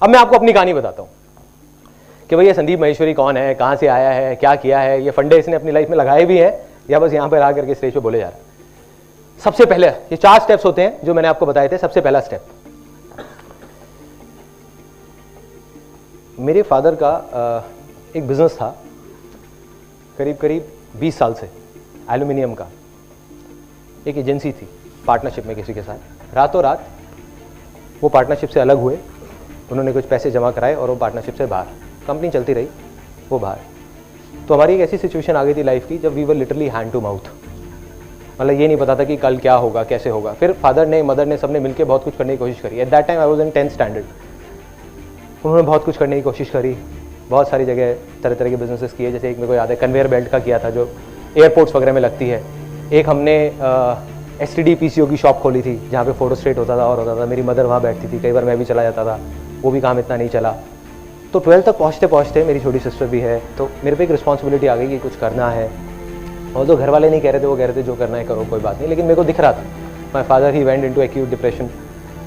अब मैं आपको अपनी कहानी बताता हूँ कि भाई ये संदीप महेश्वरी कौन है, कहाँ से आया है, क्या किया है, ये फंडे इसने अपनी लाइफ में लगाए भी हैं या बस यहाँ पर आ करके स्टेज पे बोले जा रहा है। सबसे पहले ये 4 स्टेप्स होते हैं जो मैंने आपको बताए थे। सबसे पहला स्टेप, मेरे फादर का एक बिजनेस था करीब करीब 20 साल से, एल्यूमिनियम का। एक एजेंसी थी पार्टनरशिप में किसी के साथ। रातों रात वो पार्टनरशिप से अलग हुए, उन्होंने कुछ पैसे जमा कराए और वो पार्टनरशिप से बाहर, कंपनी चलती रही, वो बाहर। तो हमारी एक ऐसी सिचुएशन आ गई थी लाइफ की जब we were literally hand to mouth, मतलब ये नहीं पता था कि कल क्या होगा, कैसे होगा। फिर फादर ने, मदर ने, सबने मिलकर बहुत कुछ करने की कोशिश करी। At that time I was in 10th standard. उन्होंने बहुत कुछ करने की कोशिश करी, बहुत सारी जगह तरह तरह के बिजनेसेस किए। जैसे एक मेरे को याद है कन्वेयर बेल्ट का किया था जो एयरपोर्ट्स वगैरह में लगती है। एक हमने STD PCO की शॉप खोली थी जहाँ पे फोटो स्टेट होता था और होता था। मेरी मदर वहाँ बैठती थी, कई बार मैं भी चला जाता था, वो भी काम इतना नहीं चला। तो 12th तक पहुँचते पहुँचते, मेरी छोटी सिस्टर भी है, तो मेरे पे एक रिस्पॉन्सिबिलिटी आ गई कि कुछ करना है। और तो घर वाले नहीं कह रहे थे, वो कह रहे थे जो करना है करो, कोई बात नहीं, लेकिन मेरे को दिख रहा था। My father he went into acute depression.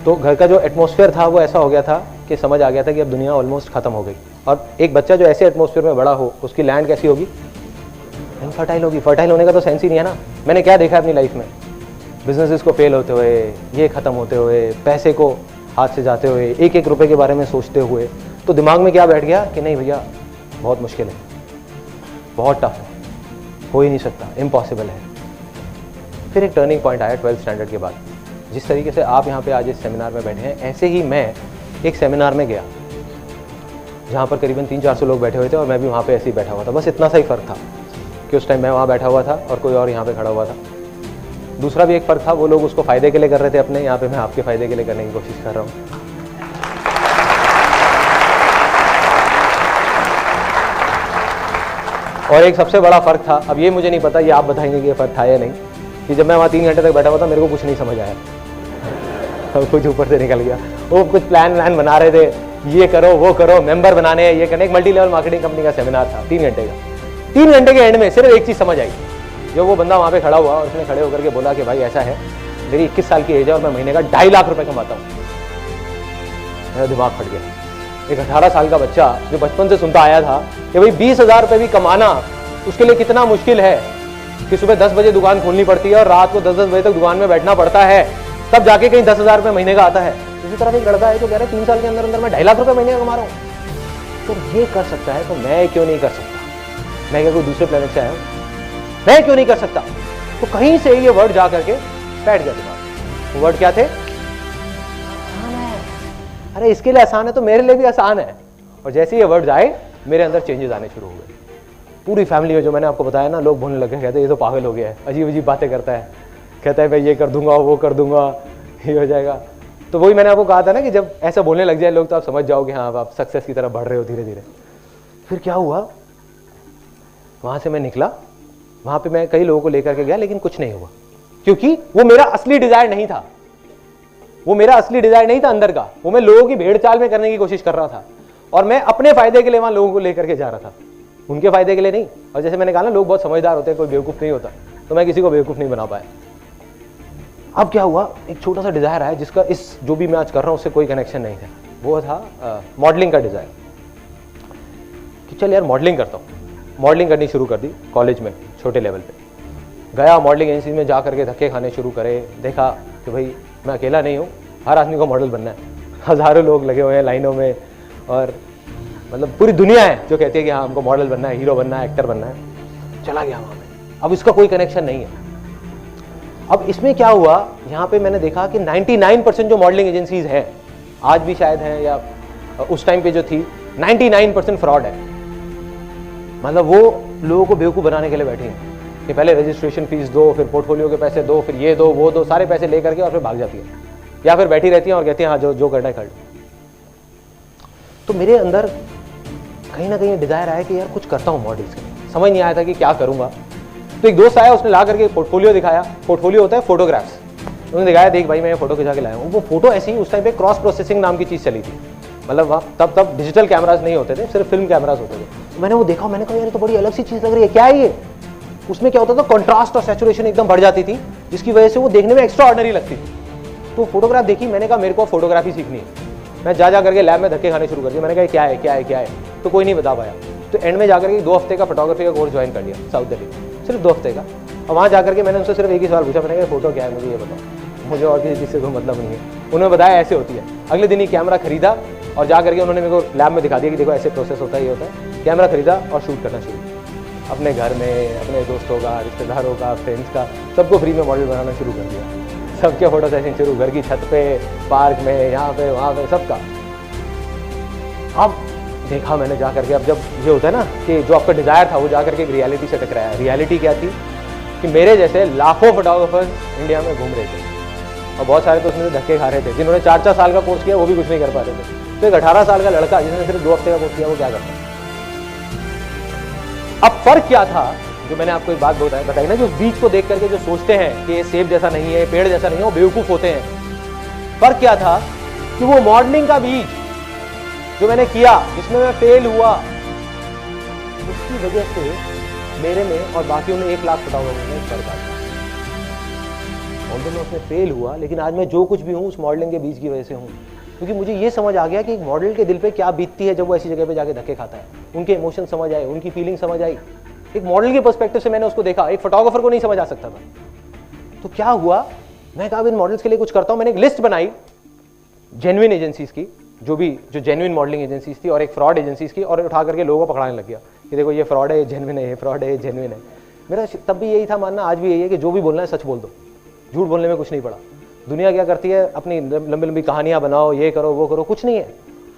तो घर का जो एटमॉस्फेयर था वो ऐसा हो गया था कि समझ आ गया था कि अब दुनिया ऑलमोस्ट खत्म हो गई। और एक बच्चा जो ऐसे एटमॉस्फेयर में बड़ा हो, उसकी लैंड कैसी होगी? इनफर्टाइल होगी। फर्टाइल होने का तो सेंस ही नहीं है ना। मैंने क्या देखा अपनी लाइफ में, बिजनेसेस को फेल होते हुए, ये ख़त्म होते हुए, पैसे को हाथ से जाते हुए, एक एक रुपए के बारे में सोचते हुए, तो दिमाग में क्या बैठ गया कि नहीं भैया बहुत मुश्किल है, बहुत टफ है, हो ही नहीं सकता, इम्पॉसिबल है। फिर एक टर्निंग पॉइंट आया 12th स्टैंडर्ड के बाद। जिस तरीके से आप यहाँ पे आज इस सेमिनार में बैठे हैं, ऐसे ही मैं एक सेमिनार में गया जहाँ पर करीबन 300-400 लोग बैठे हुए थे और मैं भी वहाँ पे ऐसे ही बैठा हुआ था। बस इतना सा ही फ़र्क था कि उस टाइम मैं वहाँ बैठा हुआ था और कोई और यहाँ पे खड़ा हुआ था। दूसरा भी एक फ़र्क था, वो लोग उसको फ़ायदे के लिए कर रहे थे अपने, यहाँ पे मैं आपके फ़ायदे के लिए करने की कोशिश कर रहा हूँ। और एक सबसे बड़ा फ़र्क था, अब ये मुझे नहीं पता, ये आप बताएंगे कि ये फ़र्क था या नहीं, कि जब मैं वहाँ 3 घंटे तक बैठा हुआ था मेरे को कुछ नहीं समझ आया। कुछ ऊपर से निकल गया। वो कुछ प्लान बना रहे थे, ये करो वो करो, मेंबर बनाने हैं, ये करने। एक मल्टी लेवल मार्केटिंग कंपनी का सेमिनार था 3 घंटे का। 3 घंटे के एंड में सिर्फ एक चीज़ समझ आई। जो वो बंदा वहाँ पे खड़ा हुआ और उसने खड़े होकर के बोला कि भाई ऐसा है, मेरी 21 साल की एज है और मैं महीने का 2.5 लाख रुपए कमाता हूँ। मेरा दिमाग फट गया। एक 18 साल का बच्चा जो बचपन से सुनता आया था कि भाई 20,000 रुपये भी कमाना उसके लिए कितना मुश्किल है, कि सुबह 10 बजे दुकान खोलनी पड़ती है और रात को 10-10 बजे तक दुकान में बैठना पड़ता है, तब जाके कहीं 10,000 रुपये महीने का आता है। इसी तरह एक लड़का है जो कह रहा है 3 साल के अंदर अंदर मैं 2.5 लाख रुपये महीने का कमा रहा हूँ। तो ये कर सकता है तो मैं क्यों नहीं कर सकता? मैं क्या कोई दूसरे प्लेनेट से आया हूँ? मैं क्यों नहीं कर सकता? तो कहीं से ये वर्ड जा करके बैठ गया दिमाग। वो वर्ड क्या थे? आसान है। अरे इसके लिए आसान है तो मेरे लिए भी आसान है। और जैसे ये वर्ड आए मेरे अंदर चेंजेस आने शुरू हो गए। पूरी फैमिली में, जो मैंने आपको बताया ना, लोग बोलने लगे, कहते ये तो पागल हो गया है, अजीब अजीब बातें करता है, कहता है मैं ये कर दूंगा, वो कर दूंगा, ये हो जाएगा। तो वही मैंने आपको कहा था ना कि जब ऐसा बोलने लग जाए लोग तो आप समझ जाओगे हाँ आप सक्सेस की तरफ बढ़ रहे हो धीरे धीरे। फिर क्या हुआ, वहाँ से मैं निकला, वहाँ पे मैं कई लोगों को लेकर के गया, लेकिन कुछ नहीं हुआ, क्योंकि वो मेरा असली डिजायर नहीं था। वो मेरा असली डिजायर नहीं था अंदर का, वो मैं लोगों की भेड़ चाल में करने की कोशिश कर रहा था और मैं अपने फायदे के लिए वहाँ लोगों को लेकर के जा रहा था, उनके फायदे के लिए नहीं। और जैसे मैंने कहा ना, लोग बहुत समझदार होते हैं, कोई बेवकूफ़ नहीं होता, तो मैं किसी को बेवकूफ़ नहीं बना पाया। अब क्या हुआ, एक छोटा सा डिज़ायर आया जिसका इस जो भी मैं आज कर रहा हूँ उससे कोई कनेक्शन नहीं था। वो था मॉडलिंग का डिज़ायर, कि चल यार मॉडलिंग करता हूँ। मॉडलिंग करनी शुरू कर दी कॉलेज में, छोटे लेवल पे गया, मॉडलिंग एजेंसी में जा करके धक्के खाने शुरू करे। देखा कि भाई मैं अकेला नहीं हूँ, हर आदमी को मॉडल बनना है, हज़ारों लोग लगे हुए हैं लाइनों में, और मतलब पूरी दुनिया है जो कहती है कि हाँ हमको मॉडल बनना है, हीरो बनना है, एक्टर बनना है। चला गया वहाँ पे, अब इसका कोई कनेक्शन नहीं है। अब इसमें क्या हुआ, यहाँ पे मैंने देखा कि 99% जो मॉडलिंग एजेंसीज हैं, आज भी शायद हैं या उस टाइम पे जो थी, 99% फ्रॉड है। मतलब वो लोगों को बेवकूफ़ बनाने के लिए बैठी हैं कि पहले रजिस्ट्रेशन फीस दो, फिर पोर्टफोलियो के पैसे दो, फिर ये दो वो दो, सारे पैसे ले करके और फिर भाग जाती है, या फिर बैठी रहती हैं और कहती हैं हाँ जो करना है कर। तो मेरे अंदर कहीं ना कहीं डिज़ायर आया कि यार कुछ करता हूँ मॉडल्स के लिए। समझ नहीं आया था कि क्या करूँगा। तो एक दोस्त आया, उसने ला करके पोर्टफोलियो दिखाया। पोर्टफोलियो होता है फोटोग्राफ्स। उन्होंने दिखाया, देख भाई मैं ये फोटो खिंचा के लाया हूँ। वो फोटो ऐसी, उस टाइम पे क्रॉस प्रोसेसिंग नाम की चीज़ चली थी, मतलब वहाँ तब डिजिटल कैमराज नहीं होते थे, सिर्फ फिल्म कैमराज होते थे। तो मैंने वो देखा, मैंने कहा यार तो बड़ी अलग सी चीज़ लग रही है, क्या है ये? उसमें क्या होता था, कॉन्ट्रास्ट और सैचुरेशन एकदम बढ़ जाती थी, जिसकी वजह से वो देखने में एक्स्ट्रा ऑर्डिनरी लगती थी। तो फोटोग्राफ देखी, मैंने कहा मेरे को फोटोग्राफी सीखनी है। मैं जा करके लैब में धक्के खाने शुरू कर दिए। मैंने कहा क्या है क्या है क्या है, तो कोई नहीं बता पाया। तो एंड में जाकर के 2 हफ्ते का फोटोग्राफी का कोर्स ज्वाइन कर लिया साउथ दिल्ली, सिर्फ 2 हफ्ते का। और वहाँ जाकर के मैंने उनसे सिर्फ एक ही सवाल पूछा, मैंने कहा फोटो क्या है मुझे ये बताओ, मुझे और किसी चीज़ से कोई मतलब नहीं है। उन्होंने बताया ऐसे होती है। अगले दिन ही कैमरा खरीदा और जा करके उन्होंने मेरे को लैब में दिखा दिया कि देखो ऐसे प्रोसेस होता है, ये होता है। कैमरा खरीदा और शूट करना शुरू, अपने घर में, अपने दोस्तों का, रिश्तेदारों का, फ्रेंड्स का, सबको फ्री में मॉडल बनाना शुरू कर दिया। सबके फोटो सेशन शुरू, घर की छत पे, पार्क में, यहाँ पे वहाँ पे, सबका। अब देखा मैंने जा करके, अब जब ये होता है ना कि जो आपका डिज़ायर था वो जा करके एक रियलिटी से टकराया। रियलिटी क्या थी कि मेरे जैसे लाखों फोटोग्राफर्स इंडिया में घूम रहे थे और बहुत सारे तो उसमें धक्के खा रहे थे। जिन्होंने 4-4 साल का कोर्स किया वो भी कुछ नहीं कर पा रहे थे। तो एक 18 साल का लड़का जिसने सिर्फ 2 हफ्ते का कोर्स किया वो क्या करता। अब फर्क क्या था, जो मैंने आपको एक बात बताई ना, जो उस बीज को देख करके जो सोचते हैं कि ये सेब जैसा नहीं है, पेड़ जैसा नहीं है, वो बेवकूफ होते हैं। फर्क क्या था कि वो मॉडलिंग का बीज जो मैंने किया, जिसमें मैं फेल हुआ, उसकी वजह से मेरे में और बाकियों में 1 लाख फोटोग्राफर में फर्क आ गया। और मैं उसमें फेल हुआ, लेकिन आज मैं जो कुछ भी हूँ उस मॉडलिंग के बीज की वजह से हूँ। क्योंकि मुझे ये समझ आ गया कि एक मॉडल के दिल पे क्या बीतती है जब वो ऐसी जगह पे जाके धक्के खाता है। उनके इमोशन समझ आए, उनकी फीलिंग समझ आई। एक मॉडल के पर्सपेक्टिव से मैंने उसको देखा, एक फोटोग्राफर को नहीं समझ आ सकता था। तो क्या हुआ, मैं कहा इन मॉडल्स के लिए कुछ करता हूँ। मैंने एक लिस्ट बनाई जेन्युइन एजेंसीज की, जो जेन्युइन मॉडलिंग एजेंसीज थी, और एक फ्रॉड एजेंसीज की, और उठा करके लोगों को पकड़ाने लग गया कि देखो ये फ्रॉड है, ये जेन्युइन है, ये फ्रॉड है, ये जेन्युइन है। मेरा तब भी यही था मानना, आज भी यही है कि जो भी बोलना है सच बोल दो, झूठ बोलने में कुछ नहीं पड़ा। दुनिया क्या करती है, अपनी लंबी लंबी कहानियां बनाओ, ये करो वो करो, कुछ नहीं है।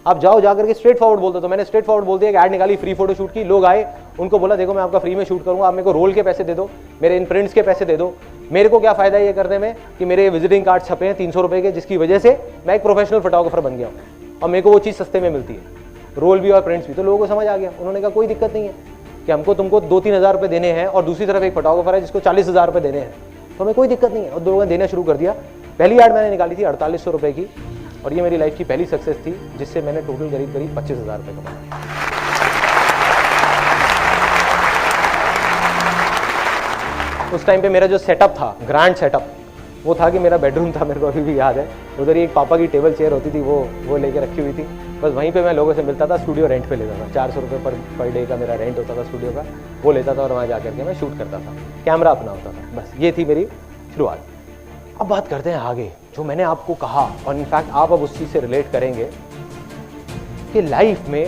आप जाओ जाकर के स्ट्रेट फॉरवर्ड बोल दो। तो मैंने स्ट्रेट फॉरवर्ड बोल दिया, एक ऐड निकाली, फ्री फोटो शूट की। लोग आए, उनको बोला देखो मैं आपका फ्री में शूट करूंगा, आप मेरे को रोल के पैसे दे दो, मेरे इन प्रिंट्स के पैसे दे दो। मेरे को क्या फायदा है ये करने में कि मेरे विजिटिंग कार्ड छपे हैं 300 रुपए के, जिसकी वजह से मैं एक प्रोफेशनल फोटोग्राफर बन गया हूँ और मेरे को वो चीज़ सस्ते में मिलती है, रोल भी और प्रिंट्स भी। तो लोगों को समझ आ गया, उन्होंने कहा कोई दिक्कत नहीं है कि हमको तुमको 2-3 हज़ार रुपये देने हैं, और दूसरी तरफ एक फोटोग्राफर है जिसको 40,000 रुपये देने हैं, तो हमें कोई दिक्कत नहीं है। और लोगों ने देना शुरू कर दिया। पहली ऐड मैंने निकाली थी 4800 रुपये की, और ये मेरी लाइफ की पहली सक्सेस थी, जिससे मैंने टोटल करीब 25,000 रुपये कमाए। उस टाइम पे मेरा जो सेटअप था, ग्रैंड सेटअप, वो था कि मेरा बेडरूम था, मेरे को अभी भी याद है। उधर ही एक पापा की टेबल चेयर होती थी, वो लेके रखी हुई थी। बस वहीं पे मैं लोगों से मिलता था, स्टूडियो रेंट पे लेता था। 400 रुपये पर डे का मेरा रेंट होता था स्टूडियो का, वो लेता था और वहाँ जा करके मैं शूट करता था, कैमरा अपना होता था। बस ये थी मेरी शुरुआत। अब बात करते हैं आगे, जो मैंने आपको कहा, और इनफैक्ट आप अब उस चीज़ से रिलेट करेंगे कि लाइफ में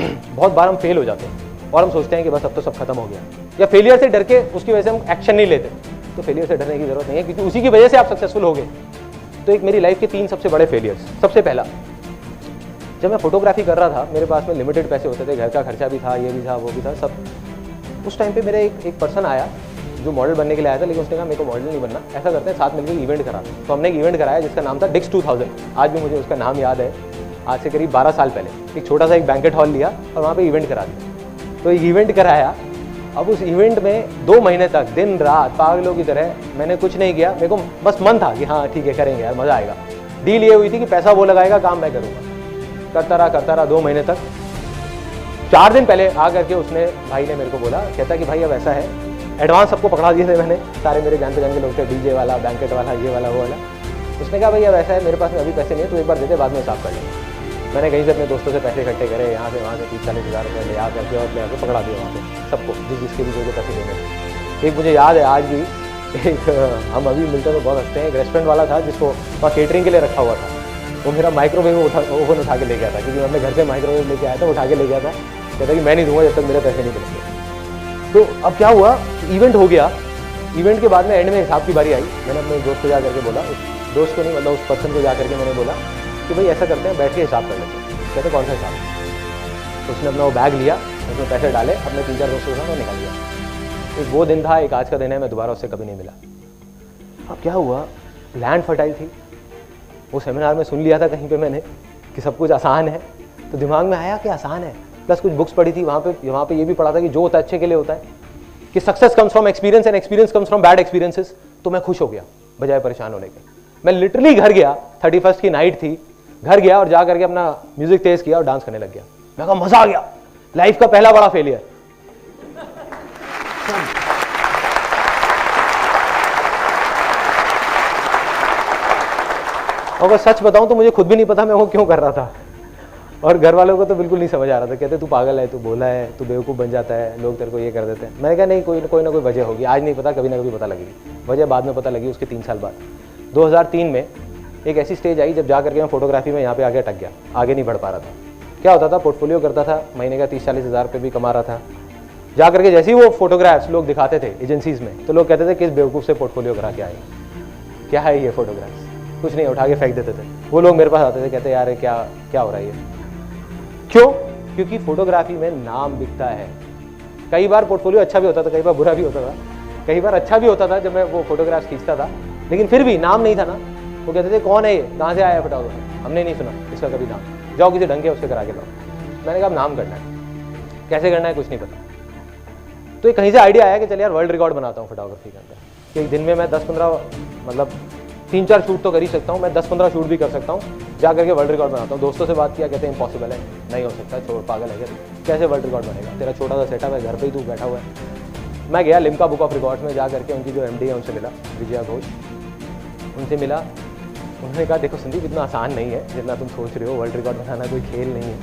बहुत बार हम फेल हो जाते हैं और हम सोचते हैं कि बस अब तो सब खत्म हो गया, या फेलियर से डर के उसकी वजह से हम एक्शन नहीं लेते। तो फेलियर से डरने की जरूरत नहीं है, क्योंकि उसी की वजह से आप सक्सेसफुल हो गए। तो एक मेरी लाइफ के 3 सबसे बड़े फेलियर्स। सबसे पहला, जब मैं फोटोग्राफी कर रहा था, मेरे पास में लिमिटेड पैसे होते थे, घर का खर्चा भी था, ये भी था, वो भी था, सब। उस टाइम पे मेरे एक पर्सन आया जो मॉडल बनने के लिए आया था, लेकिन उसने कहा मेरे को मॉडल नहीं बनना, ऐसा करते हैं साथ मिलकर इवेंट कराते हैं। तो हमने एक इवेंट कराया जिसका नाम था डिक्स 2000। आज भी मुझे उसका नाम याद है, आज से करीब 12 साल पहले। एक छोटा सा एक बैंकेट हॉल लिया और वहाँ पे इवेंट करा दिया। तो एक इवेंट कराया। अब उस इवेंट में 2 महीने तक दिन रात पागलों की तरह मैंने कुछ नहीं किया। मेरे को बस मन था कि हाँ ठीक है करेंगे यार, मज़ा आएगा। डील ये हुई थी कि पैसा वो लगाएगा, काम मैं करूँगा। करता रहा 2 महीने तक। 4 दिन पहले आ करके उसने, भाई ने मेरे को बोला, कहता कि भाई अब ऐसा है, एडवांस सबको पकड़ा दिए थे मैंने, सारे मेरे जान पहचान के लोग थे, डीजे वाला, बैंकेट वाला, ये वाला, वो वाला। उसने कहा भाई अब ऐसा है, मेरे पास में अभी पैसे नहीं है, तो एक बार दे दे, बाद में हिसाब कर लेंगे। मैंने कहीं से अपने दोस्तों से पैसे इकट्ठे करे, यहाँ से वहाँ से 30-40 हज़ार रुपये ले आ करके और ले आकर पकड़ा दिया वहाँ पे सबको, जिसके भी जो पैसे देने। एक मुझे याद है आज भी, एक हम अभी मिलते तो बहुत हंसते हैं, एक रेस्टोरेंट वाला था जिसको वहाँ केटरिंग के लिए रखा हुआ था। वो मेरा माइक्रोवेव ओवन उठा के ले गया था, क्योंकि मैं अपने घर से माइक्रोवेव लेके आया था, उठा के ले गया था। कहता कि मैं नहीं दूंगा जब तक मेरे पैसे नहीं मिलेंगे। तो अब क्या हुआ, इवेंट हो गया। इवेंट के बाद में एंड में हिसाब की बारी आई। मैंने अपने दोस्त को जा करके बोला, उस दोस्त को नहीं मतलब उस पर्सन को जा करके मैंने बोला कि भाई ऐसा करते हैं, बैठ के हिसाब कर लेते हैं। कहते कौन सा हिसाब? तो उसने अपना वो बैग लिया, उसमें पैसे डाले, अपने 3-4 दोस्तों के साथ निकाल लिया। एक वो दिन था, एक आज का दिन है, मैं दोबारा उससे कभी नहीं मिला। अब क्या हुआ, लैंड फर्टाइल थी। वो सेमिनार में सुन लिया था कहीं पे मैंने कि सब कुछ आसान है, तो दिमाग में आया कि आसान है। प्लस कुछ बुक्स पढ़ी थी वहाँ पे ये भी पढ़ा था कि जो होता है अच्छे के लिए होता है, कि success comes from experience and experience comes from bad experiences. तो मैं खुश हो गया बजाय परेशान होने के। मैं लिटरली घर गया, 31st की नाइट थी, घर गया और जा करके अपना म्यूजिक तेज किया और डांस करने लग गया। मैं कहा मजा आ गया, लाइफ का पहला बड़ा फेलियर। और अगर सच बताऊं तो मुझे खुद भी नहीं पता मैं वो क्यों कर रहा था, और घर वालों को तो बिल्कुल नहीं समझ आ रहा था। कहते तू पागल है, तू भोला है, तू बेवकूफ़ बन जाता है, लोग तेरे को ये कर देते हैं। मैंने कहा नहीं, कोई ना कोई वजह होगी, आज नहीं पता, कभी ना कभी पता लगेगी। वजह बाद में पता लगी उसके 3 साल बाद। 2003 में एक ऐसी स्टेज आई जब जा करके मैं फोटोग्राफी में यहाँ पे आगे अटक गया, आगे नहीं बढ़ पा रहा था। क्या होता था, पोर्टफोलियो करता था, महीने का 30-40 हज़ार रुपये भी कमा रहा था। जा करके जैसे ही वो फोटोग्राफ्स लोग दिखाते थे एजेंसीज में, तो लोग कहते थे किस बेवकूफ़ से पोर्टफोलियो करा के आए, क्या है ये फोटोग्राफ्स, कुछ नहीं, उठा के फेंक देते थे। वो लोग मेरे पास आते थे, कहते यार क्या क्या हो रहा है ये, क्यों? क्योंकि फोटोग्राफी में नाम बिकता है। कई बार पोर्टफोलियो अच्छा भी होता था, कई बार बुरा भी होता था। कई बार अच्छा भी होता था जब मैं वो फोटोग्राफ्स खींचता था, लेकिन फिर भी नाम नहीं था ना। वो कहते थे कौन है ये, कहाँ से आया फोटोग्राफर, हमने नहीं सुना इसका कभी नाम, जाओ किसी ढंग के उससे करा के लाओ। मैंने कहा नाम करना है, कैसे करना है कुछ नहीं पता। तो ये कहीं से आइडिया आया कि चल यार वर्ल्ड रिकॉर्ड बनाता हूँ फोटोग्राफी के अंदर, कि एक दिन में मैं 10-15 मतलब 3-4 शूट तो कर ही सकता हूँ, मैं 10-15 शूट भी कर सकता हूँ, जा करके वर्ल्ड रिकॉर्ड बनाता हूँ। दोस्तों से बात किया, कहते हैं इम्पॉसिबल है, नहीं हो सकता, छोड़, पागल है, कैसे वर्ल्ड रिकॉर्ड बनेगा, तेरा छोटा सा सेटअप है, घर पे ही तू बैठा हुआ है। मैं गया लिम्का बुक ऑफ रिकॉर्ड्स में, जा करके उनकी जो MD है उनसे मिला, विजया घोष, उनसे मिला। उन्होंने कहा देखो संदीप, इतना आसान नहीं है जितना तुम सोच रहे हो, वर्ल्ड रिकॉर्ड बनाना कोई खेल नहीं है।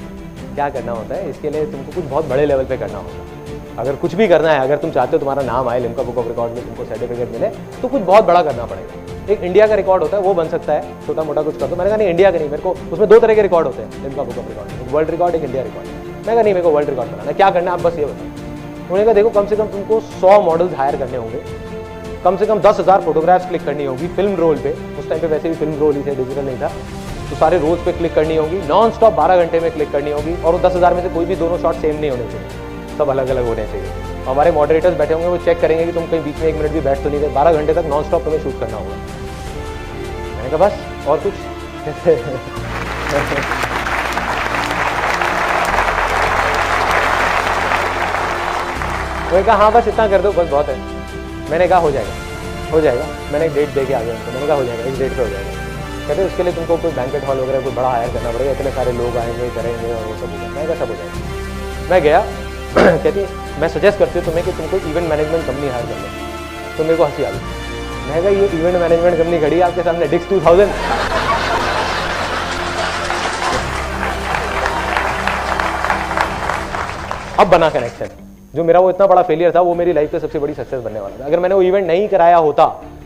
क्या करना होता है, इसके लिए तुमको कुछ बहुत बड़े लेवल पे करना होगा। अगर कुछ भी करना है, अगर तुम चाहते हो तुम्हारा नाम आए लिम्का बुक ऑफ रिकॉर्ड में, तुमको सर्टिफिकेट मिले, तो कुछ बहुत बड़ा करना पड़ेगा। एक इंडिया का रिकॉर्ड होता है वो बन सकता है, छोटा मोटा कुछ कर दो। मैंने कहा नहीं, इंडिया का नहीं, मेरे को उसमें 2 तरह के रिकॉर्ड होते हैं लिम्का बुक ऑफ रिकॉर्ड में, एक वर्ल्ड रिकॉर्ड, एक इंडिया रिकॉर्ड। मैंने कहा नहीं, मेरे को वर्ल्ड रिकॉर्ड बनाना है, क्या करना है आप बस ये बताओ। उन्होंने कहा देखो कम से कम तुमको 100 मॉडल्स हायर करने होंगे, कम से कम 10,000 फोटोग्राफ्स क्लिक करनी होगी फिल्म रोल पे। उस टाइम पे वैसे भी फिल्म रोल ही थे, डिजिटल नहीं था, तो सारे रोल्स पे क्लिक करनी होगी, नॉन स्टॉप 12 घंटे में क्लिक करनी होगी, और 10,000 में से कोई भी दोनों शॉट सेम नहीं होने चाहिए, सब अलग अलग होने चाहिए। हमारे मॉडरेटर्स बैठे होंगे, वो चेक करेंगे कि तुम कहीं बीच में 1 मिनट भी बैठ तो नहीं रहे, 12 घंटे तक नॉन स्टॉप तुम्हें शूट करना होगा। मैंने कहा बस और कुछ मैंने कहा हाँ बस इतना कर दो, बस बहुत है। मैंने कहा हो जाएगा। मैंने एक डेट दे के आ गया उनको, मैंने कहा हो जाएगा, इस डेट पे हो जाएगा। कहते उसके लिए तुमको कोई बैंकेट हॉल वगैरह कोई बड़ा हायर करना पड़ेगा, इतने सारे लोग आएंगे, करेंगे और वो सब होगा। मैंने कहा सब हो जाएगा। मैं गया कहती मैं सजेस्ट करती हूँ तुम्हें कि तुमको इवेंट मैनेजमेंट कंपनी हायर कर लो। तो मेरे को हंसी आ गई। मैं कहा ये इवेंट मैनेजमेंट कंपनी खड़ी है आपके सामने, डिक्स 2000। अब बना कनेक्शन। जो मेरा वो इतना बड़ा फेलियर था, वो मेरी लाइफ का सबसे बड़ी सक्सेस बनने वाला था। अगर मैंने वो इवेंट नहीं कराया होता,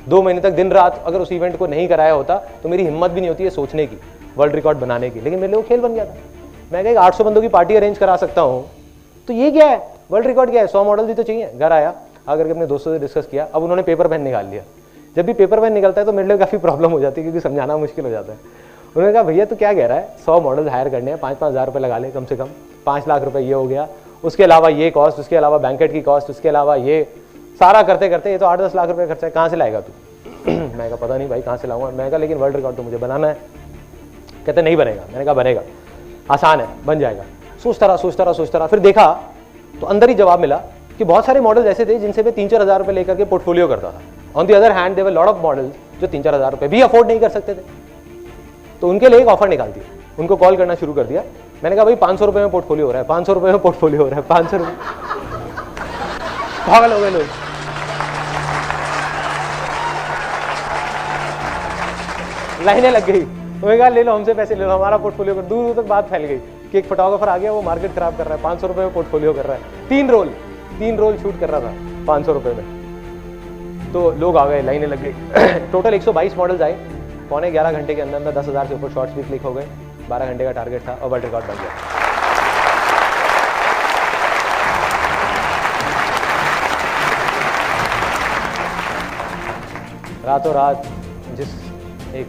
2 महीने तक दिन रात अगर उस इवेंट को नहीं कराया होता, तो मेरी हिम्मत भी नहीं होती है सोचने की, वर्ल्ड रिकॉर्ड बनाने की। लेकिन मेरे लिए वो खेल बन गया था। मैं कहा 800 बंदों की पार्टी अरेंज करा सकता हूँ, तो ये क्या है, वर्ल्ड रिकॉर्ड क्या है, 100 मॉडल भी तो चाहिए। घर आया, आकर के अपने दोस्तों से डिस्कस किया। अब उन्होंने पेपर पेन निकाल लिया। जब भी पेपर पेन निकलता है तो मेरे लिए काफ़ी प्रॉब्लम हो जाती है, क्योंकि समझाना मुश्किल हो जाता है। उन्होंने कहा भैया तू क्या कह रहा है, 100 मॉडल हायर करने हैं, 5-5 हज़ार रुपये लगा ले, कम से कम 5 लाख रुपये ये हो गया, उसके अलावा ये कॉस्ट, उसके अलावा बैंकेट की कॉस्ट, उसके अलावा ये सारा करते करते ये तो 8-10 लाख रुपये खर्चा है, कहाँ से लाएगा तू? मैं कहा पता नहीं भाई कहाँ से लाऊंगा। मैं कहा लेकिन वर्ल्ड रिकॉर्ड तो मुझे बनाना है। कहते नहीं बनेगा। मैंने कहा बनेगा, आसान है, बन जाएगा। सोचता रहा, फिर देखा तो अंदर ही जवाब मिला कि बहुत सारे मॉडल्स ऐसे थे जिनसे मैं 3-4 हज़ार रुपये लेकर के पोर्टफोलियो करता था। On the other hand there were lot of models जो 3-4 हज़ार रुपये भी अफोर्ड नहीं कर सकते थे। तो उनके लिए एक ऑफर निकाल दिया, उनको कॉल करना शुरू कर दिया। मैंने कहा भाई 500 रुपये में पोर्टफोलियो हो रहा है, 500 रुपये में पोर्टफोलियो हो रहा है, 500 रुपये। पागल हो गए लोग। लाइनें लग गई। उन्होंने कहा ले लो हमसे पैसे ले लो, हमारा पोर्टफोलियो कर। दूर दूर तक बात फैल गई कि एक फोटोग्राफर आ गया, वो मार्केट खराब कर रहा है, 500 रुपये में पोर्टफोलियो कर रहा है, 3 रोल शूट कर रहा था 500 रुपये में। तो लोग आ गए, लाइनें लग गई। टोटल 122 मॉडल्स आए। 11.25 घंटे के अंदर 10,000 से ऊपर शॉट्स भी क्लिक हो गए। 12 घंटे का टारगेट था और वर्ल्ड रिकॉर्ड बन गया। रातों रात जिस एक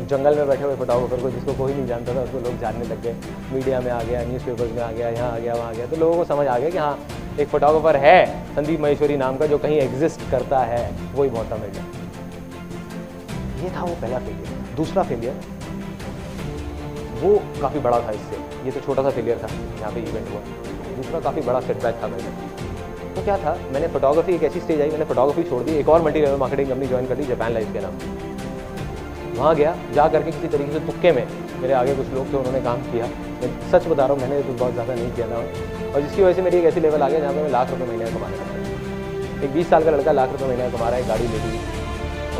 जंगल में बैठे हुए फोटोग्राफर को, जिसको कोई नहीं जानता था, उसको लोग जानने लग गए। मीडिया में आ गया, न्यूज़पेपर्स में आ गया, यहाँ आ गया, वहाँ आ गया। तो लोगों को समझ आ गया कि हाँ एक फोटोग्राफर है संदीप महेश्वरी नाम का जो कहीं एग्जिस्ट करता है, वही मौका मिल गया। ये था वो पहला फेलियर। दूसरा फेलियर वो काफ़ी बड़ा था इससे, ये तो छोटा सा फेलियर था यहाँ पे इवेंट हुआ। दूसरा काफ़ी बड़ा सेटबैक था मेरे। तो क्या था, मैंने फोटोग्राफी, एक ऐसी स्टेज आई, मैंने फोटोग्राफी छोड़ दी, एक और multi level marketing company join कर दी, जापान लाइफ के नाम। वहाँ गया, जा करके किसी तरीके से तुक्के में, मेरे आगे कुछ लोग थे, उन्होंने काम किया। मैं सच बता रहा हूँ, मैंने कुछ बहुत ज़्यादा नहीं किया था, और जिसकी वजह से मेरी एक ऐसी लेवल आ गया जहाँ पे मैं लाख रुपये महीने कमाने लगता। एक 20 साल का लड़का लाख रुपये महीने कमा रहा है, गाड़ी ले ली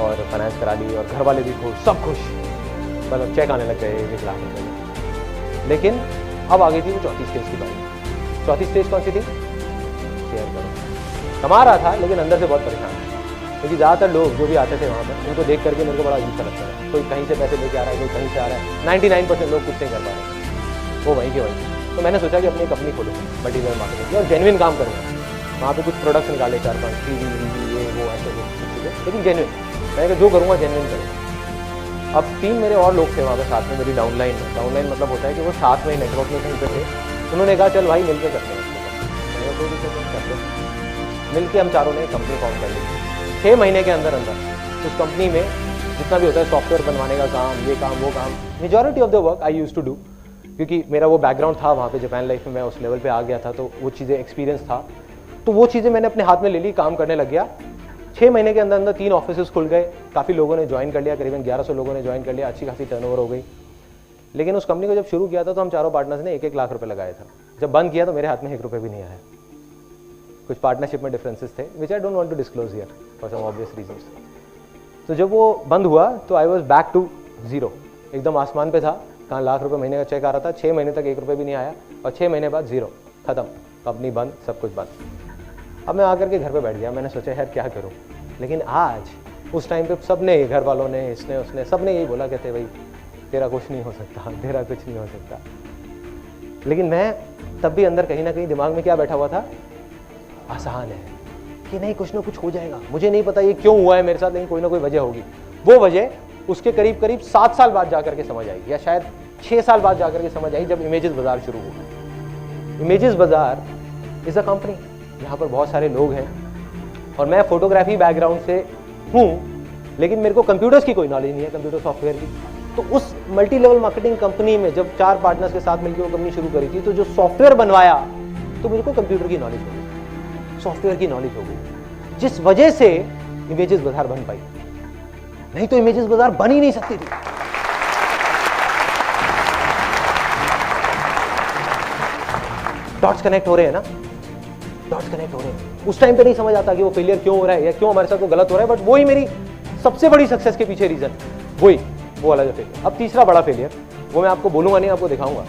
और फाइनेंस करा ली, और घर वाले भी खुश, सब खुश। मतलब चेक आने लग गए 1 लाख रुपए में। लेकिन अब आ गई थी वो चौथी स्टेज की बात। चौथी स्टेज कौन सी थी? शेयर करो। कमा रहा था लेकिन अंदर से बहुत परेशान था, क्योंकि ज़्यादातर लोग जो भी आते थे वहाँ पर, उनको देख करके मेरे को बड़ा अजीब सा लगता है। कोई कहीं से पैसे लेके आ रहा है, कोई कहीं से आ रहा है, 99% लोग कुछ नहीं कर पा रहे, वो वहीं के वहीं। तो मैंने सोचा कि अपनी कंपनी खोलूँ मल्टीलेवल मार्केटिंग की और जेन्युइन काम करूँगा। वहाँ पे कुछ प्रोडक्ट्स निकाले 4-5 टीवी ये वो ऐसे चीज़ें, लेकिन जेन्युइन। मैंने कहा जो करूँगा जेन्युइन करूँगा। अब 3 मेरे और लोग थे वहाँ पे साथ में मेरी डाउनलाइन में। डाउनलाइन मतलब होता है कि वो साथ में नेटवर्क में कहीं पे थे। उन्होंने कहा चल भाई मिलकर करते हैं इसको। कोई दिक्कत नहीं, करते हैं। मिलकर हम चारों ने कंपनी फॉर्म कर ली। 6 महीने के अंदर अंदर उस कंपनी में जितना भी होता है सॉफ्टवेयर बनवाने का काम, ये काम वो काम, majority of the work I used to do, क्योंकि मेरा वो बैकग्राउंड था वहाँ पे जापान लाइफ में, मैं उस लेवल पे आ गया था, तो वो चीज़ें एक्सपीरियंस था, तो वो चीज़ें मैंने अपने हाथ में ले ली, काम करने लग गया। 6 महीने के अंदर अंदर 3 ऑफिस खुल गए, काफ़ी लोगों ने ज्वाइन कर लिया, करीबन 1100 लोगों ने ज्वाइन कर लिया, अच्छी खासी टर्नओवर हो गई। लेकिन उस कंपनी को जब शुरू किया था तो हम चारों पार्टनर्स ने 1-1 लाख रुपये लगाया था। जब बंद किया तो मेरे हाथ में 1 रुपये भी नहीं आया। कुछ पार्टनरशिप में डिफरेंसेस थे which I don't want to disclose here for some obvious reasons. तो जब वो बंद हुआ तो I was back to zero, एकदम आसमान पे था। कहाँ लाख रुपए महीने का चेक आ रहा था, 6 महीने तक 1 रुपये भी नहीं आया, और 6 महीने बाद जीरो, खत्म, कंपनी बंद, सब कुछ बंद। अब मैं आकर के घर पे बैठ गया, मैंने सोचा यार क्या करूँ। लेकिन आज उस टाइम पे सब ने, घर वालों ने, इसने उसने, सब ने यही बोला, कहते भाई तेरा कुछ नहीं हो सकता, तेरा कुछ नहीं हो सकता। लेकिन मैं तब भी अंदर कहीं ना कहीं दिमाग में क्या बैठा हुआ था, आसान है कि नहीं, कुछ ना कुछ हो जाएगा। मुझे नहीं पता ये क्यों हुआ है मेरे साथ, लेकिन कोई ना कोई वजह होगी। वो वजह उसके करीब करीब 7 साल बाद जाकर के समझ आएगी, या शायद 6 साल बाद जाकर के समझ आई, जब इमेजेस बाजार शुरू हुआ। इमेजेस बाजार इज अ कंपनी, यहाँ पर बहुत सारे लोग हैं, और मैं फोटोग्राफी बैकग्राउंड से हूँ, लेकिन मेरे को कंप्यूटर्स की कोई नॉलेज नहीं है, कंप्यूटर सॉफ्टवेयर की। तो उस मल्टी लेवल मार्केटिंग कंपनी में जब 4 पार्टनर्स के साथ मिलकर वो कंपनी शुरू करी थी, तो जो सॉफ्टवेयर बनवाया, तो मुझे को कंप्यूटर की नॉलेज हो गई, सॉफ्टवेयर की नॉलेज हो गई, जिस वजह से इमेजेस बाजार बन पाई। नहीं तो इमेजेस बाजार बन ही नहीं सकती थी। डॉट्स कनेक्ट हो रहे हैं ना, डॉट्स कनेक्ट हो रहे हैं। उस टाइम पे नहीं समझ आता कि वो फेलियर क्यों हो रहा है या क्यों हमारे साथ वो गलत हो रहा है, बट वही मेरी सबसे बड़ी सक्सेस के पीछे रीजन, वही वो वाला जो फेलियर। अब तीसरा बड़ा फेलियर, वो मैं आपको बोलूंगा नहीं, आपको दिखाऊंगा।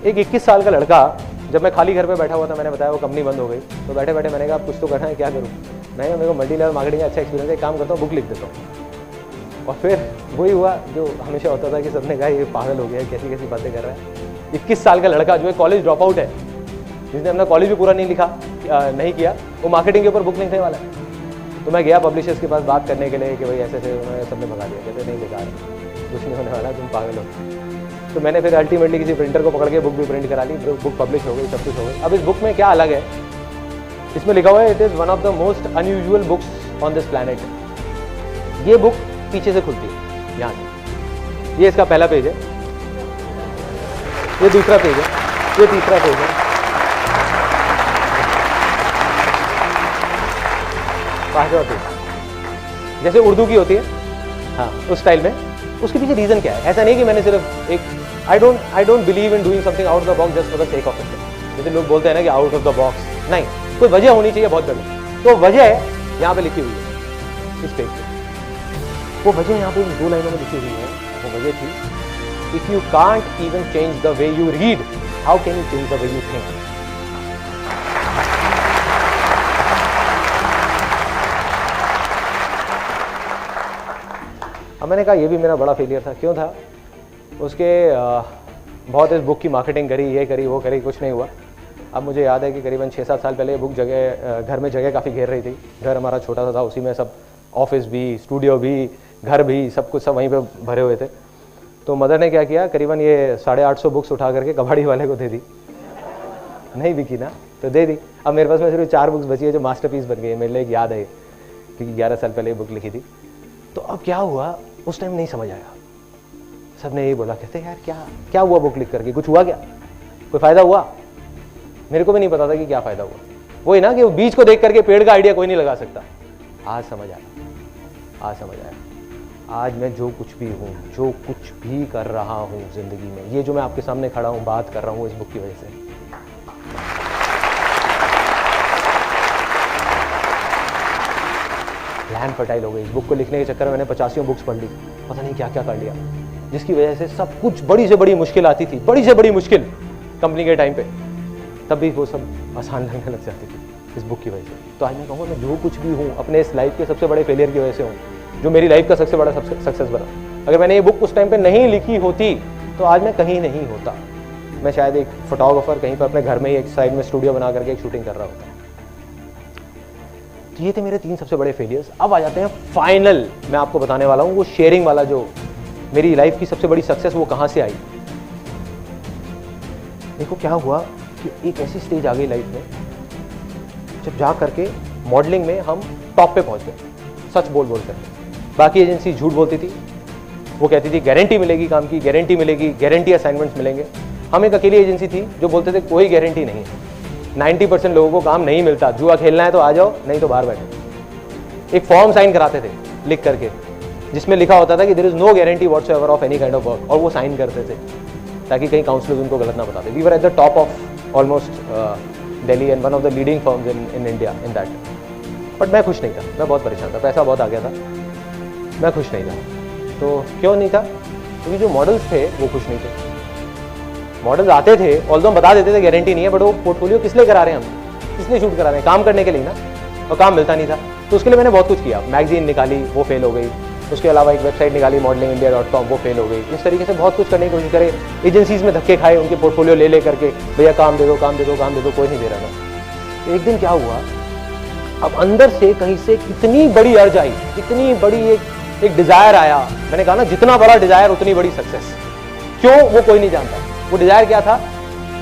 एक 21 साल का लड़का, जब मैं खाली घर पे बैठा हुआ था, मैंने बताया वो कंपनी बंद हो गई, तो बैठे बैठे मैंने कहा कुछ तो करना है, क्या करूँ। नहीं, मेरे को मल्टी लेवल मार्केटिंग का अच्छा एक्सपीरियंस है, काम करता हूँ, बुक लिख देता हूँ। और फिर वही हुआ जो हमेशा होता था कि सबने कहा ये पागल हो गया है, कैसी कैसी बातें कर रहा है। 21 साल का लड़का जो है कॉलेज ड्रॉप आउट है, जिसने अपना कॉलेज भी पूरा नहीं नहीं किया, वो मार्केटिंग के ऊपर बुक लिखने वाला है। तो मैं गया पब्लिशर्स के पास बात करने के लिए कि भाई ऐसे ऐसे, उन्होंने सबने भगा दिया, कहते नहीं बेकार है, कुछ नहीं होने वाला, तुम पागल हो। तो मैंने फिर अल्टीमेटली किसी प्रिंटर को पकड़ के बुक भी प्रिंट करा ली, बुक पब्लिश हो गई, सब कुछ हो गई। अब इस बुक में क्या अलग है, इसमें लिखा हुआ है it is one of the most unusual books on this planet. ये बुक पीछे से खुलती है, यहाँ से। ये इसका पहला पेज है, ये दूसरा पेज है, ये तीसरा पेज है, 5वां पेज, जैसे उर्दू की होती है, हाँ उस स्टाइल में। उसके पीछे रीजन क्या है? ऐसा नहीं कि मैंने सिर्फ एक, I don't believe in doing something out of the box just for the sake of it. जैसे लोग बोलते हैं ना कि आउट ऑफ द बॉक्स, नहीं, कोई वजह होनी चाहिए बहुत बड़ी। तो वजह यहाँ पे लिखी हुई है इस पेज पे। वो वजह यहाँ पे 2 लाइनों में लिखी हुई है। वो वजह थी, if you can't even change the way you read, how can you change the way you think. अब मैंने कहा ये भी मेरा बड़ा फेलियर था। क्यों था? उसके बहुत इस बुक की मार्केटिंग करी, ये करी, वो करी, कुछ नहीं हुआ। अब मुझे याद है कि करीबन 6-7 साल पहले ये बुक घर में जगह काफ़ी घेर रही थी। घर हमारा छोटा सा था, उसी में सब ऑफिस भी, स्टूडियो भी, घर भी, सब कुछ सब वहीं पे भरे हुए थे। तो मदर ने क्या किया, करीबन ये 850 बुक्स उठा करके कबाड़ी वाले को दे दी। नहीं बिकी ना, तो दे दी। अब मेरे पास में सिर्फ 4 बुक्स बची है जो मास्टरपीस बन गई है। मेरे लिए एक याद है, क्योंकि 11 साल पहले ये बुक लिखी थी। तो अब क्या हुआ, उस टाइम नहीं समझ आया। सबने यही बोला, कहते यार क्या हुआ बुक लिख करके, कुछ हुआ क्या, कोई फायदा हुआ? मेरे को भी नहीं पता था कि क्या फायदा हुआ। वही ना कि वो बीज को देख करके पेड़ का आइडिया कोई नहीं लगा सकता। आज समझ आया, आज समझ आया। आज मैं जो कुछ भी हूँ, जो कुछ भी कर रहा हूँ जिंदगी में, ये जो मैं आपके सामने खड़ा हूँ, बात कर रहा हूँ, इस बुक की वजह से। लैंड फर्टाइल हो गई। इस बुक को लिखने के चक्कर में मैंने 85 बुक्स पढ़ ली, पता नहीं क्या क्या कर लिया, जिसकी वजह से सब कुछ बड़ी से बड़ी मुश्किल आती थी, बड़ी से बड़ी मुश्किल कंपनी के टाइम पे, तब भी वो सब आसान लगने लग जाती थी इस बुक की वजह से। तो आज मैं कहूँगा मैं जो कुछ भी हूँ अपने इस लाइफ के सबसे बड़े फेलियर की वजह से हूँ, जो मेरी लाइफ का सबसे बड़ा सक्सेस बना। अगर मैंने ये बुक उस टाइम पे नहीं लिखी होती तो आज मैं कहीं नहीं होता, मैं शायद एक फोटोग्राफर कहीं पर अपने घर में ही एक साइड में स्टूडियो बना करके एक शूटिंग कर रहा होता। तो ये थे मेरे 3 सबसे बड़े फेलियर्स। अब आ जाते हैं फाइनल, मैं आपको बताने वाला हूँ वो शेयरिंग वाला, जो मेरी लाइफ की सबसे बड़ी सक्सेस वो कहाँ से आई। देखो क्या हुआ कि एक ऐसी स्टेज आ गई लाइफ में जब जा करके मॉडलिंग में हम टॉप पे पहुंच गए, सच बोल करके। बाकी एजेंसी झूठ बोलती थी, वो कहती थी गारंटी मिलेगी काम की, गारंटी मिलेगी, गारंटी असाइनमेंट्स मिलेंगे। हम एक अकेली एजेंसी थी जो बोलते थे कोई गारंटी नहीं है, 90% लोगों को काम नहीं मिलता, जुआ खेलना है तो आ जाओ, नहीं तो बाहर बैठो। एक फॉर्म साइन कराते थे लिख करके, जिसमें लिखा होता था कि there is no guarantee whatsoever of any kind of work, और वो साइन करते थे ताकि कहीं काउंसलर्स उनको गलत ना बताते। We were at the top of almost Delhi and one of the leading firms in India in that. But मैं खुश नहीं था, मैं बहुत परेशान था, पैसा बहुत आ गया था, मैं खुश नहीं था। तो क्यों नहीं था? क्योंकि जो मॉडल्स थे वो खुश नहीं थे। मॉडल्स आते थे, ऑल्दो हम बता देते थे गारंटी नहीं है, बट वो पोर्टफोलियो किस लिए करा रहे हैं हम, किस लिए शूट करा रहे हैं, काम करने के लिए ना, और काम मिलता नहीं था। तो उसके लिए मैंने बहुत कुछ किया, मैगजीन निकाली, वो फेल हो गई। उसके अलावा एक वेबसाइट निकाली modelingindia.com, वो फेल हो गई। इस तरीके से बहुत कुछ करने की कोशिश करे, एजेंसीज में धक्के खाए, उनके पोर्टफोलियो ले करके, भैया काम दे दो, काम दे दो, काम दे दो, कोई नहीं दे रहा था। तो एक दिन क्या हुआ, अब अंदर से कहीं से कितनी बड़ी अर्ज आई, इतनी बड़ी एक डिजायर आया। मैंने कहा ना, जितना बड़ा डिजायर उतनी बड़ी सक्सेस। क्यों, वो कोई नहीं जानता। वो डिजायर क्या था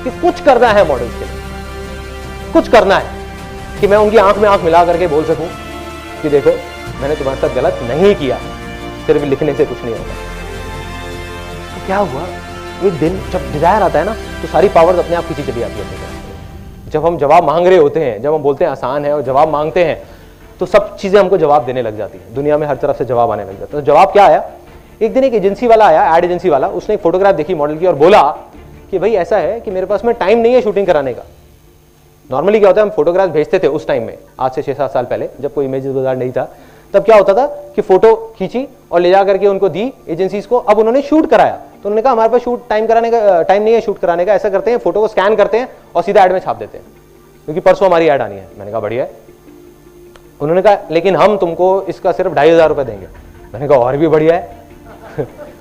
कि कुछ करना है मॉडल्स के लिए, कुछ करना है कि मैं उनकी आंख में आंख मिला करके बोल सकूं कि देखो मैंने तुम्हारे साथ गलत नहीं किया, सिर्फ लिखने से कुछ नहीं होगा। तो क्या हुआ, एक दिन जब डिजायर आता है ना, तो सारी पावर्स अपने आप खींची चली आती है। जब हम जवाब मांग रहे होते हैं, जब हम बोलते हैं आसान है और जवाब मांगते हैं, तो सब चीजें हमको जवाब देने लग जाती है, दुनिया में हर तरफ से जवाब आने लग जाता है। तो जवाब क्या आया, एक दिन एक एजेंसी वाला आया, एड एजेंसी वाला, उसने एक फोटोग्राफ देखी मॉडल की और बोला कि भाई ऐसा है कि मेरे पास में टाइम नहीं है शूटिंग कराने का। नॉर्मली क्या होता है, हम फोटोग्राफ भेजते थे उस टाइम में, आज से 6-7 साल पहले, जब कोई इमेजेस बाजार नहीं था, तब क्या होता था कि फोटो खींची और ले जा करके उनको दी एजेंसीज को। अब उन्होंने शूट कराया, तो उन्होंने कहा हमारे पास शूट टाइम नहीं है शूट कराने का, ऐसा करते हैं फोटो को स्कैन करते हैं और सीधा ऐड में छाप देते हैं, क्योंकि परसों हमारी ऐड आनी है। मैंने कहा बढ़िया है। उन्होंने कहा लेकिन हम तुमको इसका सिर्फ 2,500 रुपये देंगे। मैंने कहा और भी बढ़िया है।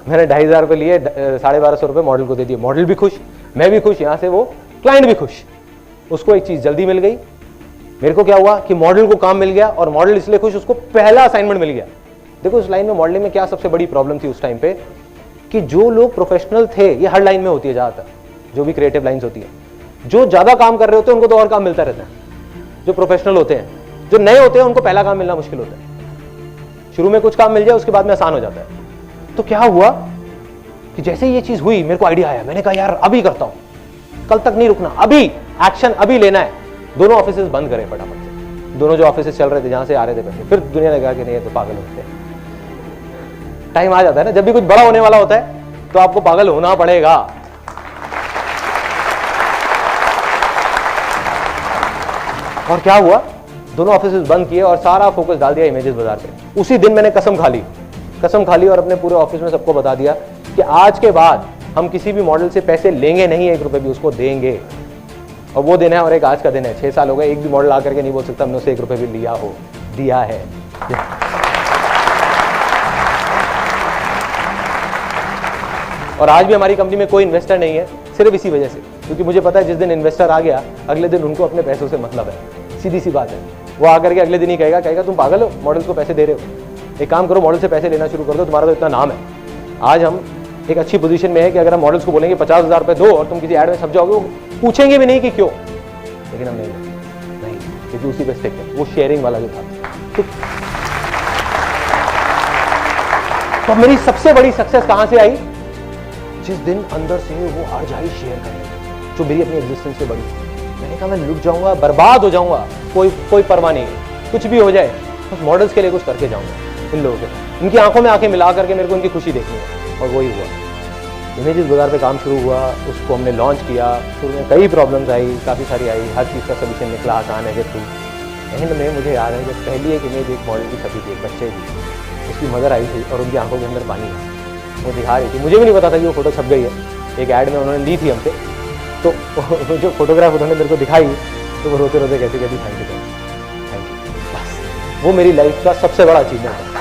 मैंने 2,500 रुपये लिए, 1,250 रुपये मॉडल को दे दिए। मॉडल भी खुश, मैं भी खुश, यहाँ से वो क्लाइंट भी खुश। उसको एक चीज जल्दी मिल गई, मेरे को क्या हुआ कि मॉडल को काम मिल गया, और मॉडल इसलिए खुश, उसको पहला असाइनमेंट मिल गया। देखो उस लाइन में मॉडलिंग में क्या सबसे बड़ी प्रॉब्लम थी उस टाइम पे, कि जो लोग प्रोफेशनल थे, ये हर लाइन में होती है ज्यादातर, जो भी क्रिएटिव लाइंस होती है, जो ज्यादा काम कर रहे होते हैं उनको तो और काम मिलता रहता है। जो प्रोफेशनल होते हैं, जो नए होते हैं, उनको पहला काम मिलना मुश्किल होता है। शुरू में कुछ काम मिल जाए, उसके बाद में आसान हो जाता है। तो क्या हुआ कि जैसे ये चीज हुई, मेरे को आइडिया आया, मैंने कहा यार अभी करता हूं, कल तक नहीं रुकना, अभी एक्शन अभी लेना है। दोनों ऑफिसेस बंद करें फटाफट से, दोनों जो ऑफिसेस चल रहे थे, जहां से आ रहे थे पैसे। फिर दुनिया ने कहा कि नहीं ये तो पागल होते हैं। टाइम आ जाता है ना, जब भी कुछ बड़ा होने वाला होता है तो आपको पागल होना पड़ेगा। और क्या हुआ, दोनों ऑफिसेस बंद किए और सारा फोकस डाल दिया इमेजेस बाजार पे। उसी दिन मैंने कसम खा ली और अपने पूरे ऑफिस में सबको बता दिया कि आज के बाद हम किसी भी मॉडल से पैसे लेंगे नहीं, 1 रुपए भी, उसको देंगे। और वो दिन है, और एक आज का दिन है। 6 साल हो गए, एक भी मॉडल आकर के नहीं बोल सकता हमने उसे 1 रुपए भी लिया हो, दिया है। और आज भी हमारी कंपनी में कोई इन्वेस्टर नहीं है, सिर्फ इसी वजह से, क्योंकि मुझे पता है जिस दिन इन्वेस्टर आ गया, अगले दिन उनको अपने पैसों से मतलब है। सीधी सी बात है। वो आकर के अगले दिन ही कहेगा तुम पागल हो, मॉडल्स को पैसे दे रहे हो, एक काम करो मॉडल से पैसे लेना शुरू कर दो, तुम्हारा तो इतना नाम है। आज हम एक अच्छी पोजीशन में है कि अगर हम मॉडल्स को बोलेंगे 50,000 रुपए दो और तुम किसी ऐड में छप जाओगे, वो पूछेंगे भी नहीं कि क्यों, लेकिन हम नहीं, क्योंकि उसी पे स्टिक है। वो शेयरिंग वाला जो था। तो मेरी सबसे बड़ी सक्सेस कहां से आई, जिस दिन अंदर से वो अर्ज आई शेयर करने, जो मेरी अपनी एग्जिस्टेंस से बड़ी। मैंने कहा मैं लुट जाऊंगा, बर्बाद हो जाऊंगा, कोई परवाह नहीं है, कुछ भी हो जाए, बस मॉडल्स के लिए कुछ करके जाऊंगा। इन लोगों के, इनकी आंखों में आंखें मिला करके मेरे को इनकी खुशी देखनी है। और वही हुआ। इमेजेस बाजार पे काम शुरू हुआ, उसको हमने लॉन्च किया। शुरू में कई प्रॉब्लम्स आई, काफ़ी सारी आई, हर चीज़ का सोल्यूशन निकला आसान है के थ्रू। एंड में मुझे याद है जब पहली एक इमेज एक मॉडल की छपी थी, एक बच्चे की, उसकी मदर आई थी और उनकी आंखों के अंदर पानी था, वो दिखा रही थी। मुझे भी नहीं पता था कि वो फोटो छप गई है, एक ऐड में उन्होंने ली थी हमसे। तो जो फोटोग्राफ उन्होंने मेरे को दिखाई तो वो रोते रोते कहती कहती थैंक यू, बस वो मेरी लाइफ का सबसे बड़ा अचीवमेंट है।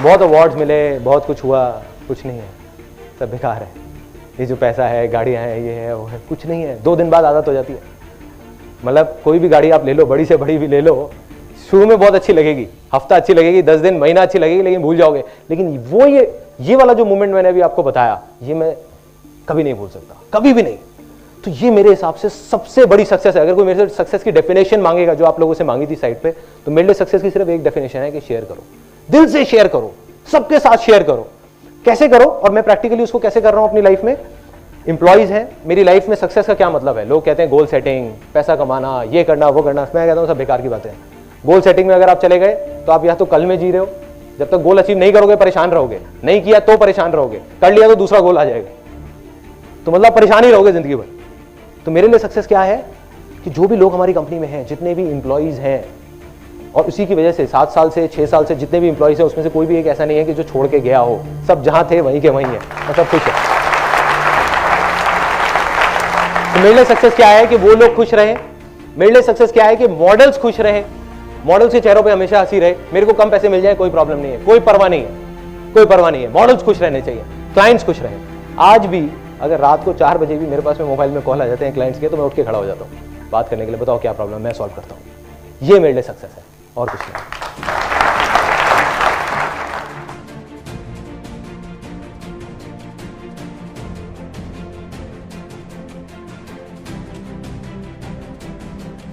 बहुत अवार्ड्स मिले, बहुत कुछ हुआ, कुछ नहीं है, सब बेकार है। ये जो पैसा है, गाड़ियाँ हैं, ये है वो है, कुछ नहीं है। 2 दिन बाद आदत हो जाती है। मतलब कोई भी गाड़ी आप ले लो, बड़ी से बड़ी भी ले लो, शुरू में बहुत अच्छी लगेगी, हफ्ता अच्छी लगेगी, 10 दिन, महीना अच्छी लगेगी, लेकिन भूल जाओगे। लेकिन वो ये वाला जो मोमेंट मैंने अभी आपको बताया, ये मैं कभी नहीं भूल सकता, कभी भी नहीं। तो ये मेरे हिसाब से सबसे बड़ी सक्सेस है। अगर कोई मेरे से सक्सेस की डेफिनेशन मांगेगा, जो आप लोगों से मांगी थी साइड पे, तो मेरे लिए सक्सेस की सिर्फ एक डेफिनेशन है कि शेयर करो, दिल से शेयर करो, सबके साथ शेयर करो। कैसे करो, और मैं प्रैक्टिकली उसको कैसे कर रहा हूं अपनी लाइफ में। इंप्लॉइज है मेरी लाइफ में, सक्सेस का क्या मतलब है? लोग कहते हैं गोल सेटिंग, पैसा कमाना, ये करना वो करना, मैं कहता हूं सब बेकार की बातें हैं। गोल सेटिंग में अगर आप चले गए तो आप या तो कल में जी रहे हो, जब तक गोल अचीव नहीं करोगे परेशान रहोगे, नहीं किया तो परेशान रहोगे, कर लिया तो दूसरा गोल आ जाएगा, तो मतलब परेशान ही रहोगे जिंदगी भर। तो मेरे लिए सक्सेस क्या है कि जो भी लोग हमारी कंपनी में हैं, जितने भी इंप्लॉइज हैं, और उसी की वजह से 7 साल से 6 साल से जितने भी इंप्लॉइज हैं, उसमें से कोई भी एक ऐसा नहीं है कि जो छोड़ के गया हो, सब जहां थे वहीं के वहीं है, और सब खुश है। तो मेरे लिए सक्सेस क्या है कि वो लोग खुश रहे। मेरे लिए सक्सेस क्या है कि मॉडल्स खुश रहे, मॉडल्स के चेहरों पे हमेशा हंसी रहे। मेरे को कम पैसे मिल जाए कोई प्रॉब्लम नहीं है, कोई परवाह नहीं है, कोई परवाह नहीं है। मॉडल्स खुश रहने चाहिए, क्लाइंट्स खुश रहे। आज भी अगर रात को 4 बजे भी मेरे पास में मोबाइल में कॉल आ जाते हैं क्लाइंट्स के, तो मैं उठ के खड़ा हो जाता हूँ बात करने के लिए, बताओ क्या प्रॉब्लम, मैं सॉल्व करता हूँ। ये मेरे लिए सक्सेस है और कुछ नहीं।